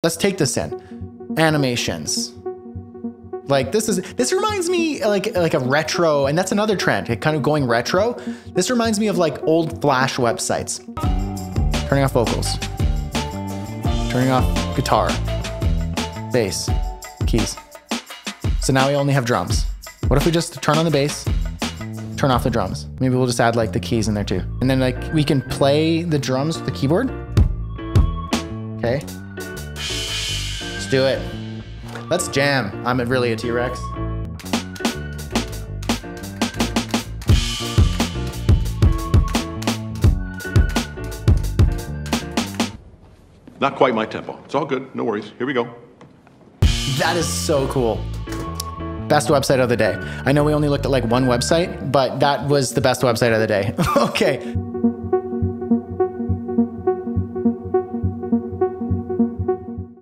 Let's take this in. Animations. Like this reminds me like a retro, and that's another trend, kind of going retro. This reminds me of like old Flash websites. Turning off vocals. Turning off guitar. Bass. Keys. So now we only have drums. What if we just turn on the bass, turn off the drums? Maybe we'll just add like the keys in there too. And then like we can play the drums with the keyboard. Okay. Let's do it. Let's jam. I'm really a T-Rex. Not quite my tempo. It's all good. No worries. Here we go. That is so cool. Best website of the day. I know we only looked at like one website, but that was the best website of the day. Okay.